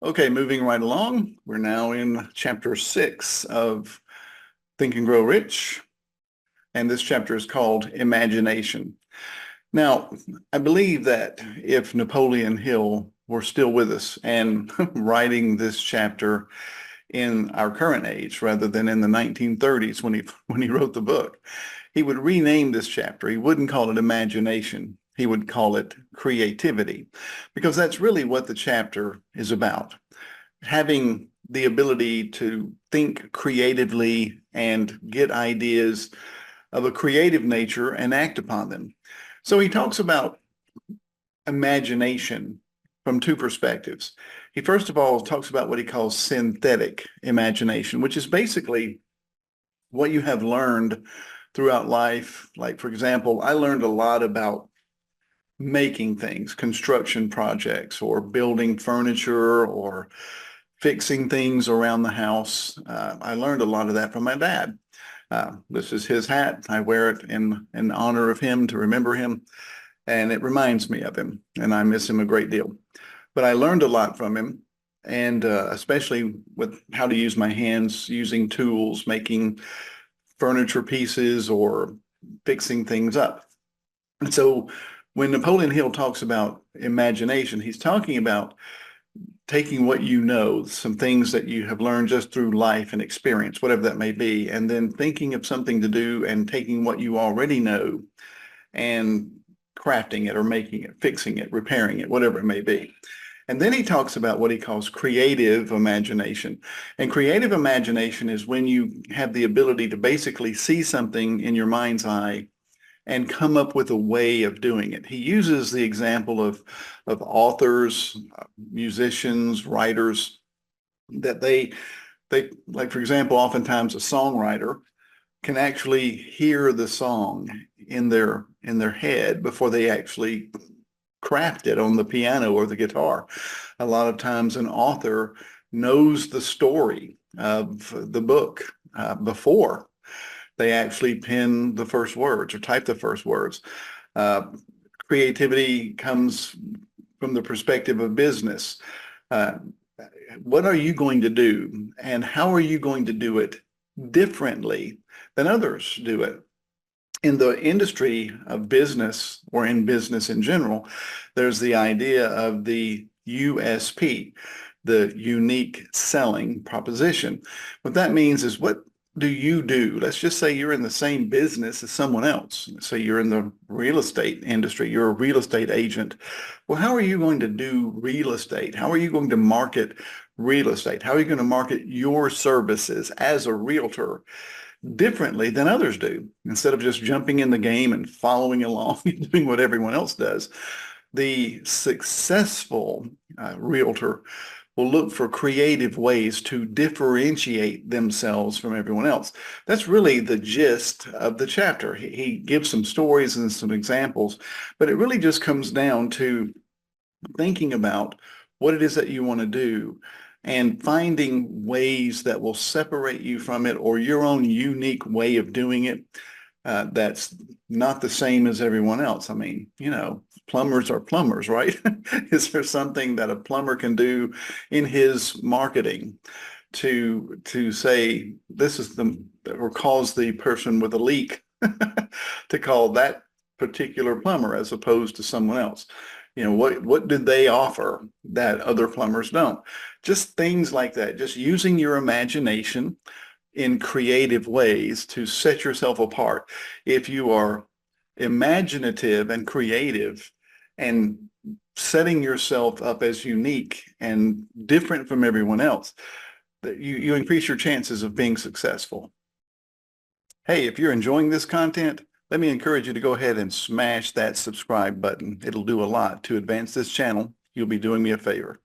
Okay, moving right along. We're now in chapter 6 of Think and Grow Rich, and this chapter is called Imagination. Now, I believe that if Napoleon Hill were still with us and writing this chapter in our current age rather than in the 1930s when he wrote the book, he would rename this chapter. He wouldn't call it imagination. He would call it creativity, because that's really what the chapter is about. Having the ability to think creatively and get ideas of a creative nature and act upon them. So he talks about imagination from two perspectives. He first of all talks about what he calls synthetic imagination, which is basically what you have learned throughout life. Like, for example, I learned a lot about making things, construction projects, or building furniture, or fixing things around the house. I learned a lot of that from my dad. This is his hat. I wear it in honor of him, to remember him, and it reminds me of him, and I miss him a great deal. But I learned a lot from him, and especially with how to use my hands, using tools, making furniture pieces, or fixing things up. And so when Napoleon Hill talks about imagination, he's talking about taking what you know, some things that you have learned just through life and experience, whatever that may be, and then thinking of something to do and taking what you already know and crafting it or making it, fixing it, repairing it, whatever it may be. And then he talks about what he calls creative imagination. And creative imagination is when you have the ability to basically see something in your mind's eye and come up with a way of doing it. He uses the example of authors, musicians, writers, that they like, for example, oftentimes a songwriter can actually hear the song in their head before they actually craft it on the piano or the guitar. A lot of times an author knows the story of the book before they actually pen the first words or type the first words. Creativity comes from the perspective of business. What are you going to do, and how are you going to do it differently than others do it? In the industry of business, or in business in general, there's the idea of the USP, the unique selling proposition. What that means is, what do you do? Let's just say you're in the same business as someone else. Say you're in the real estate industry, you're a real estate agent. Well, how are you going to do real estate? How are you going to market real estate? How are you going to market your services as a realtor differently than others do? Instead of just jumping in the game and following along and doing what everyone else does, the successful realtor will look for creative ways to differentiate themselves from everyone else. That's really the gist of the chapter. He gives some stories and some examples, but it really just comes down to thinking about what it is that you want to do and finding ways that will separate you from it, or your own unique way of doing it that's not the same as everyone else. I mean, plumbers are plumbers, right? Is there something that a plumber can do in his marketing to say this is or cause the person with a leak to call that particular plumber as opposed to someone else? What did they offer that other plumbers don't? Just things like that. Just using your imagination in creative ways to set yourself apart. If you are imaginative and creative and setting yourself up as unique and different from everyone else, that you increase your chances of being successful. Hey, if you're enjoying this content, let me encourage you to go ahead and smash that subscribe button. It'll do a lot to advance this channel. You'll be doing me a favor.